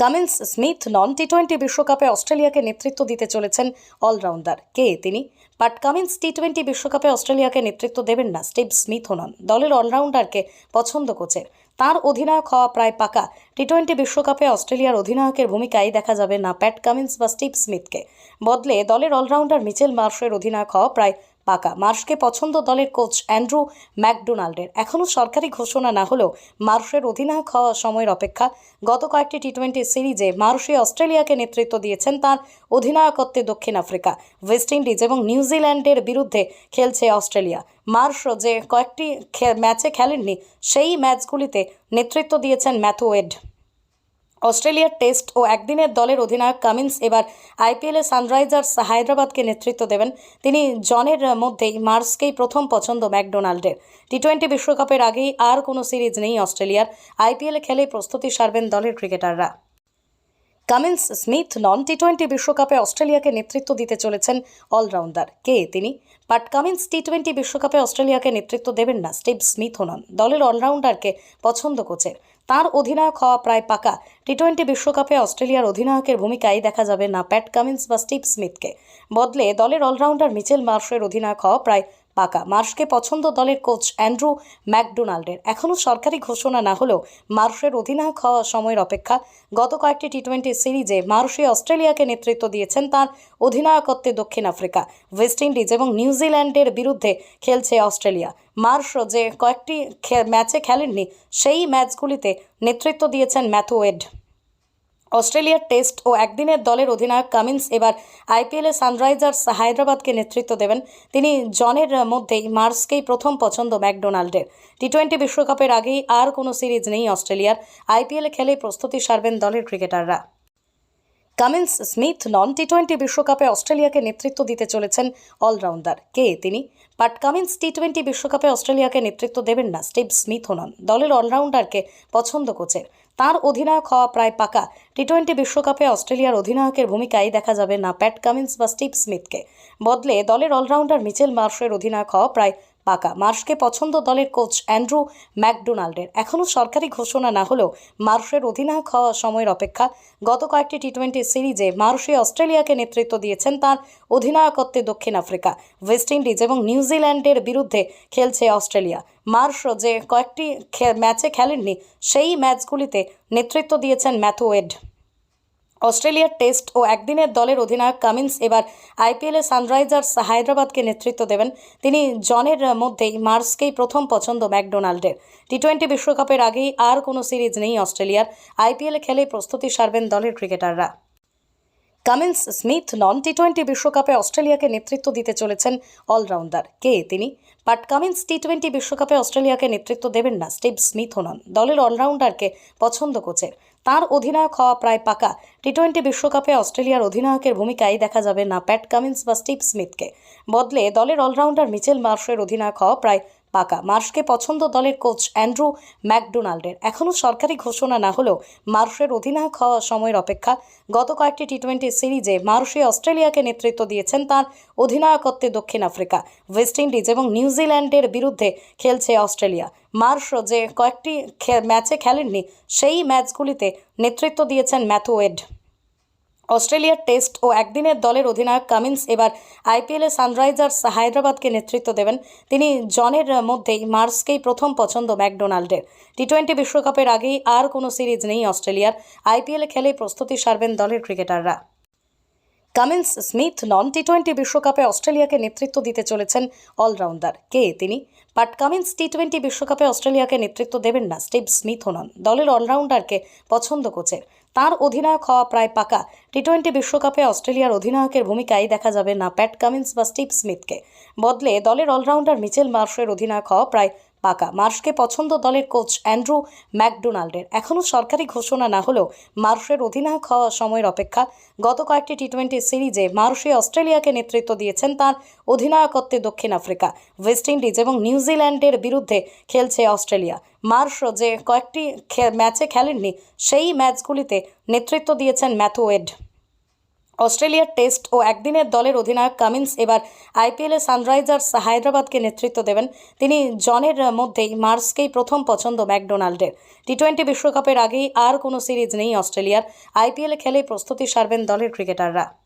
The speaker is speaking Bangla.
কামিন্স স্মিথ নন টি-20 বিশ্বকাপে অস্ট্রেলিয়াকে নেতৃত্ব দিতে চলেছেন অলরাউন্ডার কে তিনি। বাট কামিন্স টি-20 বিশ্বকাপে অস্ট্রেলিয়াকে নেতৃত্ব দেবেন না, স্টিভ স্মিথও নন। দলের অলরাউন্ডারকে পছন্দ কোচের। তার অধিনায়ক হওয়া প্রায় পাকা। টি-20 বিশ্বকাপে অস্ট্রেলিয়ার অধিনায়কের ভূমিকায় দেখা যাবে না প্যাট কামিন্স বা স্টিভ স্মিথকে। বদলে দলের অলরাউন্ডার মিচেল মার্শের অধিনায়ক হওয়া প্রায় পাকা। মার্শকে পছন্দ দলের কোচ অ্যান্ড্রু ম্যাকডোনাল্ডের। এখনও সরকারি ঘোষণা না হলেও মার্শের অধিনায়ক হওয়া সময়ের অপেক্ষা। গত কয়েকটি টি-20 সিরিজে মার্শে অস্ট্রেলিয়াকে নেতৃত্ব দিয়েছেন। তার অধিনায়কত্বে দক্ষিণ আফ্রিকা, ওয়েস্ট ইন্ডিজ এবং নিউজিল্যান্ডের বিরুদ্ধে খেলছে অস্ট্রেলিয়া। মার্শ যে কয়েকটি ম্যাচে খেলেননি, সেই ম্যাচগুলিতে নেতৃত্ব দিয়েছেন ম্যাথু ওয়েড। অস্ট্রেলিয়ার টেস্ট ও একদিনের দলের অধিনায়ক কামিন্স এবার আইপিএলে সানরাইজার্স হায়দ্রাবাদকে নেতৃত্ব দেবেন। তিনি জনের মধ্যেই মার্শকেই প্রথম পছন্দ ম্যাকডোনাল্ডের। টি-20 বিশ্বকাপের আগেই আর কোনো সিরিজ নেই অস্ট্রেলিয়ার। আইপিএলে খেলে প্রস্তুতি সারবেন দলের ক্রিকেটাররা। কামিন্স স্মিথ নন টি-20 বিশ্বকাপে অস্ট্রেলিয়াকে নেতৃত্ব দিতে চলেছেন অলরাউন্ডার কে তিনি। বাট কামিন্স টি-20 বিশ্বকাপে অস্ট্রেলিয়াকে নেতৃত্ব দেবেন না, স্টিভ স্মিথও নন। দলের অলরাউন্ডারকে পছন্দ কোচের। তার অধিনায়ক হওয়া প্রায় পাকা। টি-20 বিশ্বকাপে অস্ট্রেলিয়ার অধিনায়কের ভূমিকায় দেখা যাবে না প্যাট কামিন্স বা স্টিভ স্মিথকে। বদলে দলের অলরাউন্ডার মিচেল মার্শের অধিনায়ক হওয়া প্রায় পাকা। মার্শকে পছন্দ দলের কোচ অ্যান্ড্রু ম্যাকডোনাল্ডের। এখনও সরকারি ঘোষণা না হলেও মার্শের অধিনায়ক হওয়া সময়ের অপেক্ষা। গত কয়েকটি টি-20 সিরিজে মার্শে অস্ট্রেলিয়াকে নেতৃত্ব দিয়েছেন। তার অধিনায়কত্বে দক্ষিণ আফ্রিকা, ওয়েস্ট ইন্ডিজ এবং নিউজিল্যান্ডের বিরুদ্ধে খেলছে অস্ট্রেলিয়া। মার্শ যে কয়েকটি ম্যাচে খেলেননি, সেই ম্যাচগুলিতে নেতৃত্ব দিয়েছেন ম্যাথু ওয়েড। অস্ট্রেলিয়ার টেস্ট ও একদিনের দলের অধিনায়ক কামিন্স এবার আইপিএলে সানরাইজার্স হায়দ্রাবাদকে নেতৃত্ব দেবেন। তিনি জনের মধ্যেই মার্শকেই প্রথম পছন্দ ম্যাকডোনাল্ডের। টি-20 বিশ্বকাপের আগেই আর কোনো সিরিজ নেই অস্ট্রেলিয়ার। আইপিএলে খেলে প্রস্তুতি সারবেন দলের ক্রিকেটাররা। কামিন্স স্মিথ নন টি-20 বিশ্বকাপে অস্ট্রেলিয়াকে নেতৃত্ব দিতে চলেছেন অলরাউন্ডার কে তিনি। বাট কামিন্স টি-20 বিশ্বকাপে অস্ট্রেলিয়াকে নেতৃত্ব দেবেন না, স্টিভ স্মিথও নন। দলের অলরাউন্ডারকে পছন্দ কোচের। তার অধিনায়ক হওয়া প্রায় পাকা। টি-20 বিশ্বকাপে অস্ট্রেলিয়ার অধিনায়কের ভূমিকায় দেখা যাবে না প্যাট কামিন্স বা স্টিভ স্মিথকে। বদলে দলের অলরাউন্ডার মিচেল মার্শের অধিনায়ক হওয়া প্রায় পাকা। মার্শকে পছন্দ দলের কোচ অ্যান্ড্রু ম্যাকডোনাল্ডের। এখনও সরকারি ঘোষণা না হলেও মার্শের অধিনায়ক হওয়া সময়ের অপেক্ষা। গত কয়েকটি টি-20 সিরিজে মার্শে অস্ট্রেলিয়াকে নেতৃত্ব দিয়েছেন। তার অধিনায়কত্বে দক্ষিণ আফ্রিকা, ওয়েস্ট ইন্ডিজ এবং নিউজিল্যান্ডের বিরুদ্ধে খেলছে অস্ট্রেলিয়া। মার্শ যে কয়েকটি ম্যাচে খেলেননি, সেই ম্যাচগুলিতে নেতৃত্ব দিয়েছেন ম্যাথু ওয়েড। অস্ট্রেলিয়ার টেস্ট ও একদিনের দলের অধিনায়ক কামিন্স এবার আইপিএলে সানরাইজার্স হায়দ্রাবাদকে নেতৃত্ব দেবেন। তিনি জনের মধ্যেই মার্শকেই প্রথম পছন্দ ম্যাকডোনাল্ডের। টি-20 বিশ্বকাপের আগেই আর কোনো সিরিজ নেই অস্ট্রেলিয়ার। আইপিএলে খেলে প্রস্তুতি সারবেন দলের ক্রিকেটাররা। কামিন্স স্মিথ নন টি-20 বিশ্বকাপে অস্ট্রেলিয়াকে নেতৃত্ব দিতে চলেছেন অলরাউন্ডার কে তিনি। বাট কামিন্স টি-20 বিশ্বকাপে অস্ট্রেলিয়াকে নেতৃত্ব দেবেন না, স্টিভ স্মিথও নন। দলের অলরাউন্ডারকে পছন্দ কোচের। তার অধিনায়ক হওয়া প্রায় পাকা। টি-20 বিশ্বকাপে অস্ট্রেলিয়ার অধিনায়কের ভূমিকায় দেখা যাবে না প্যাট কামিন্স বা স্টিভ স্মিথকে। বদলে দলের অলরাউন্ডার মিচেল মার্শের অধিনায়ক হওয়া প্রায় পাকা। মার্শকে পছন্দ দলের কোচ অ্যান্ড্রু ম্যাকডোনাল্ডের। এখনও সরকারি ঘোষণা না হলেও মার্শের অধিনায়ক হওয়া সময়ের অপেক্ষা। গত কয়েকটি টি-20 সিরিজে মার্শে অস্ট্রেলিয়াকে নেতৃত্ব দিয়েছেন। তার অধিনায়কত্বে দক্ষিণ আফ্রিকা, ওয়েস্ট ইন্ডিজ এবং নিউজিল্যান্ডের বিরুদ্ধে খেলছে অস্ট্রেলিয়া। মার্শ যে কয়েকটি ম্যাচে খেলেননি, সেই ম্যাচগুলিতে নেতৃত্ব দিয়েছেন ম্যাথু ওয়েড। অস্ট্রেলিয়ার টেস্ট ও একদিনের দলের অধিনায়ক কামিন্স এবার আইপিএলে সানরাইজার্স হায়দ্রাবাদকে নেতৃত্ব দেবেন। তিনি জনের মধ্যেই মার্শকেই প্রথম পছন্দ ম্যাকডোনাল্ডের। টি-20 বিশ্বকাপের আগেই আর কোনো সিরিজ নেই অস্ট্রেলিয়ার। আইপিএলে খেলে প্রস্তুতি সারবেন দলের ক্রিকেটাররা। কামিন্স স্মিথ নন টি-20 বিশ্বকাপে অস্ট্রেলিয়াকে নেতৃত্ব দিতে চলেছেন অলরাউন্ডার কে তিনি। বাট কামিন্স টি-20 বিশ্বকাপে অস্ট্রেলিয়াকে নেতৃত্ব দেবেন না, স্টিভ স্মিথও নন। দলের অলরাউন্ডারকে পছন্দ কোচের। তার অধিনায়ক হওয়া প্রায় পাকা। টি-20 বিশ্বকাপে অস্ট্রেলিয়ার অধিনায়কের ভূমিকায় দেখা যাবে না প্যাট কামিন্স বা স্টিভ স্মিথকে। বদলে দলের অলরাউন্ডার মিচেল মার্শের অধিনায়ক হওয়া প্রায় পাকা। মার্শকে পছন্দ দলের কোচ অ্যান্ড্রু ম্যাকডোনাল্ডের। এখনও সরকারি ঘোষণা না হলেও মার্শের অধিনায়ক হওয়া সময়ের অপেক্ষা। গত কয়েকটি টি-20 সিরিজে মার্শে অস্ট্রেলিয়াকে নেতৃত্ব দিয়েছেন। তার অধিনায়কত্বে দক্ষিণ আফ্রিকা, ওয়েস্ট ইন্ডিজ এবং নিউজিল্যান্ডের বিরুদ্ধে খেলছে অস্ট্রেলিয়া। মার্শ যে কয়েকটি ম্যাচে খেলেননি, সেই ম্যাচগুলিতে নেতৃত্ব দিয়েছেন ম্যাথু ওয়েড। অস্ট্রেলিয়ার টেস্ট ও একদিনের দলের অধিনায়ক কামিন্স এবার আইপিএলে সানরাইজার্স হায়দ্রাবাদকে নেতৃত্ব দেবেন। তিনি জনের মধ্যেই মার্সকেই প্রথম পছন্দ ম্যাকডোনাল্ডের। টি-20 বিশ্বকাপের আগেই আর কোনো সিরিজ নেই অস্ট্রেলিয়ার। আইপিএলে খেলে প্রস্তুতি সারবেন দলের ক্রিকেটাররা।